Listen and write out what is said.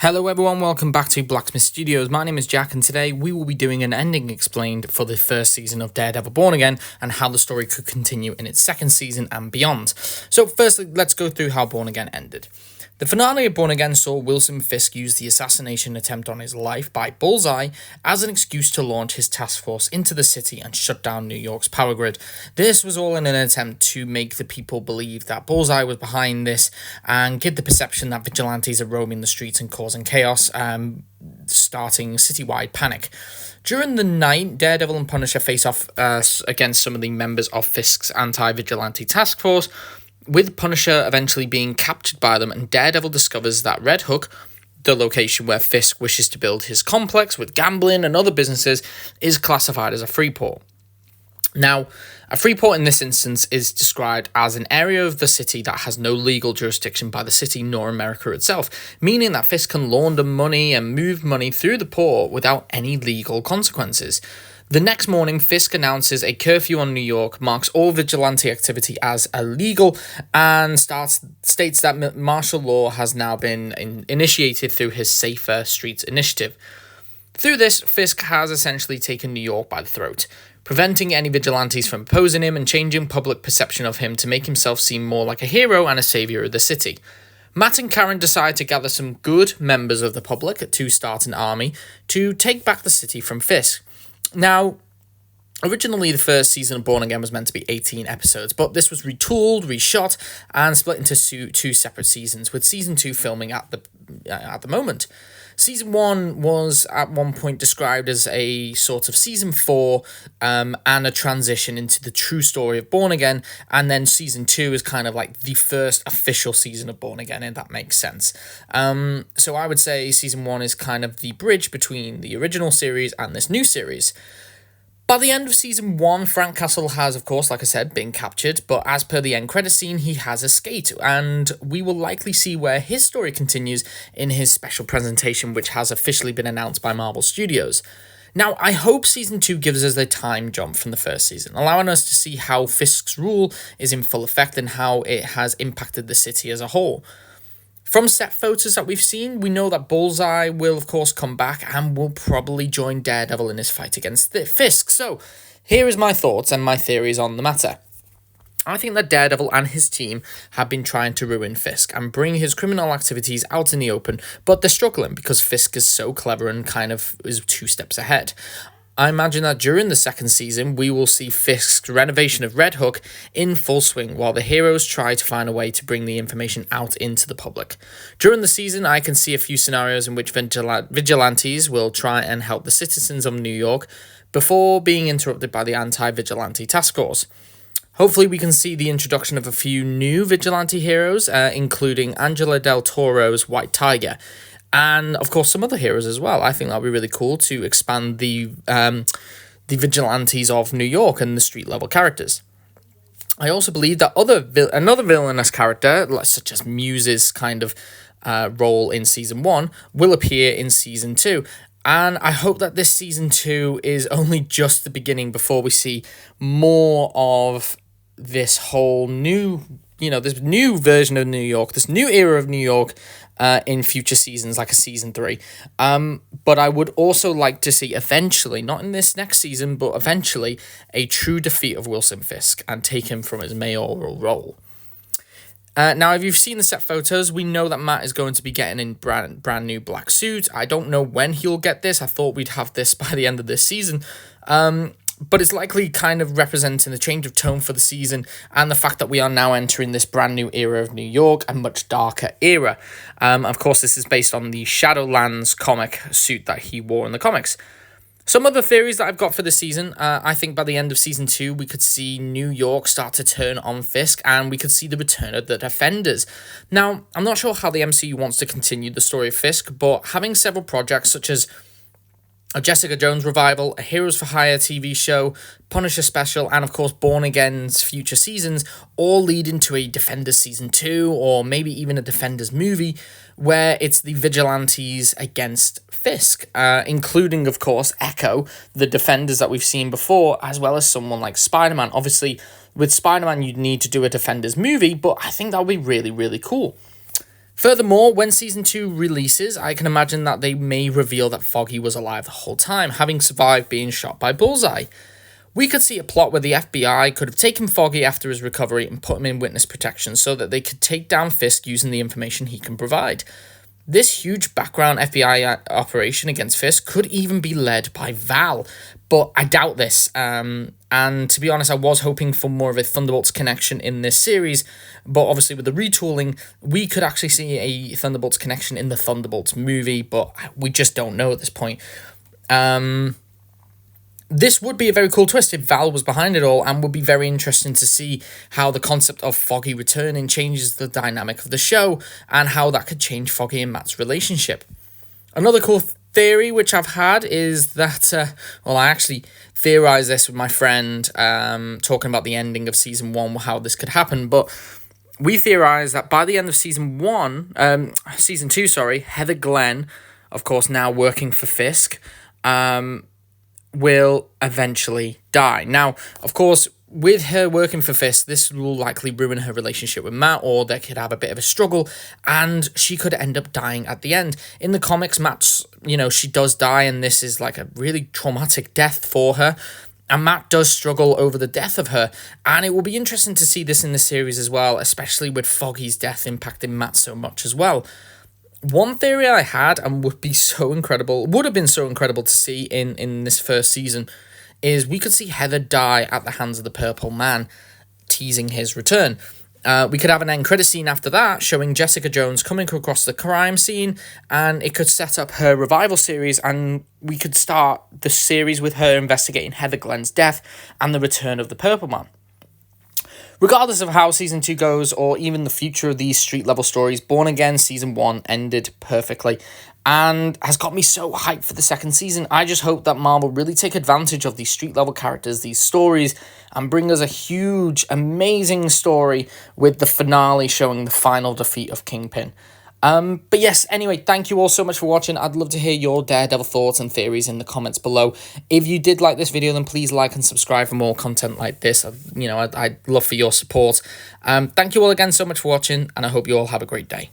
Hello everyone, welcome back to Blacksmith Studios. My name is Jack and today we will be doing an ending explained for the first season of Daredevil Born Again and how the story could continue in its second season and beyond. So firstly, let's go through how Born Again ended. The finale of Born Again saw Wilson Fisk use the assassination attempt on his life by Bullseye as an excuse to launch his task force into the city and shut down New York's power grid. This was all in an attempt to make the people believe that Bullseye was behind this and give the perception that vigilantes are roaming the streets and causing chaos, starting citywide panic. During the night, Daredevil and Punisher face off against some of the members of Fisk's anti-vigilante task force, with Punisher eventually being captured by them, and Daredevil discovers that Red Hook, the location where Fisk wishes to build his complex with gambling and other businesses, is classified as a free port. Now, a free port in this instance is described as an area of the city that has no legal jurisdiction by the city nor America itself, meaning that Fisk can launder money and move money through the port without any legal consequences. The next morning, Fisk announces a curfew on New York, marks all vigilante activity as illegal, and states that martial law has now been initiated through his Safer Streets initiative. Through this, Fisk has essentially taken New York by the throat, preventing any vigilantes from opposing him and changing public perception of him to make himself seem more like a hero and a saviour of the city. Matt and Karen decide to gather some good members of the public to start an army to take back the city from Fisk. Now, originally the first season of Born Again was meant to be 18 episodes, but this was retooled, reshot, and split into two separate seasons, with season 2 filming at the moment. Season 1 was at one point described as a sort of season 4 and a transition into the true story of Born Again, and then season 2 is kind of like the first official season of Born Again, if that makes sense. So I would say season 1 is kind of the bridge between the original series and this new series. By the end of season 1, Frank Castle has, of course, like I said, been captured, but as per the end credit scene, he has escaped, and we will likely see where his story continues in his special presentation, which has officially been announced by Marvel Studios. Now, I hope season 2 gives us a time jump from the first season, allowing us to see how Fisk's rule is in full effect and how it has impacted the city as a whole. From set photos that we've seen, we know that Bullseye will, of course, come back and will probably join Daredevil in his fight against Fisk. So, here is my thoughts and my theories on the matter. I think that Daredevil and his team have been trying to ruin Fisk and bring his criminal activities out in the open, but they're struggling because Fisk is so clever and kind of is 2 steps ahead. I imagine that during the second season, we will see Fisk's renovation of Red Hook in full swing while the heroes try to find a way to bring the information out into the public. During the season, I can see a few scenarios in which vigilantes will try and help the citizens of New York before being interrupted by the anti-vigilante task force. Hopefully, we can see the introduction of a few new vigilante heroes, including Angela Del Toro's White Tiger, and of course some other heroes as well. I think that would be really cool to expand the vigilantes of New York and the street level characters. I also believe that another villainous character, such as Muse's kind of role in season 1, will appear in season 2. And I hope that this season 2 is only just the beginning before we see more of this whole new, this new version of New York, this new era of New York, in future seasons, like a season 3. But I would also like to see eventually, not in this next season, but eventually, a true defeat of Wilson Fisk and take him from his mayoral role. Now, if you've seen the set photos, we know that Matt is going to be getting in brand new black suit. I don't know when he'll get this. I thought we'd have this by the end of this season. But it's likely kind of representing the change of tone for the season and the fact that we are now entering this brand new era of New York, a much darker era. Of course, this is based on the Shadowlands comic suit that he wore in the comics. Some other theories that I've got for this season, I think by the end of season 2, we could see New York start to turn on Fisk and we could see the return of the Defenders. Now, I'm not sure how the MCU wants to continue the story of Fisk, but having several projects such as a Jessica Jones revival, a Heroes for Hire TV show, Punisher special, and of course Born Again's future seasons all lead into a Defenders season 2 or maybe even a Defenders movie where it's the vigilantes against Fisk, including of course Echo, the Defenders that we've seen before, as well as someone like Spider-Man. Obviously with Spider-Man you'd need to do a Defenders movie, but I think that would be really, really cool. Furthermore, when season 2 releases, I can imagine that they may reveal that Foggy was alive the whole time, having survived being shot by Bullseye. We could see a plot where the FBI could have taken Foggy after his recovery and put him in witness protection so that they could take down Fisk using the information he can provide. This huge background FBI operation against Fisk could even be led by Val, but I doubt this. And to be honest, I was hoping for more of a Thunderbolts connection in this series, but obviously with the retooling, we could actually see a Thunderbolts connection in the Thunderbolts movie, but we just don't know at this point. This would be a very cool twist if Val was behind it all, and would be very interesting to see how the concept of Foggy returning changes the dynamic of the show, and how that could change Foggy and Matt's relationship. Another cool theory which I've had is that, I actually theorized this with my friend, talking about the ending of season 1, how this could happen, but we theorized that by the end of season 2, Heather Glenn, of course now working for Fisk, will eventually die. Now, of course, with her working for Fisk, this will likely ruin her relationship with Matt, or they could have a bit of a struggle, and she could end up dying at the end. In the comics, Matt's, she does die, and this is like a really traumatic death for her, and Matt does struggle over the death of her, and it will be interesting to see this in the series as well, especially with Foggy's death impacting Matt so much as well. One theory I had, and would have been so incredible to see in this first season, is we could see Heather die at the hands of the Purple Man, teasing his return. We could have an end credit scene after that, showing Jessica Jones coming across the crime scene, and it could set up her revival series, and we could start the series with her investigating Heather Glenn's death and the return of the Purple Man. Regardless of how season 2 goes, or even the future of these street-level stories, Born Again season 1 ended perfectly and has got me so hyped for the second season. I just hope that Marvel really take advantage of these street-level characters, these stories, and bring us a huge, amazing story with the finale showing the final defeat of Kingpin. But yes, anyway, thank you all so much for watching. I'd love to hear your Daredevil thoughts and theories in the comments below. If you did like this video, then please like and subscribe for more content like this. I'd love for your support. Thank you all again so much for watching, and I hope you all have a great day.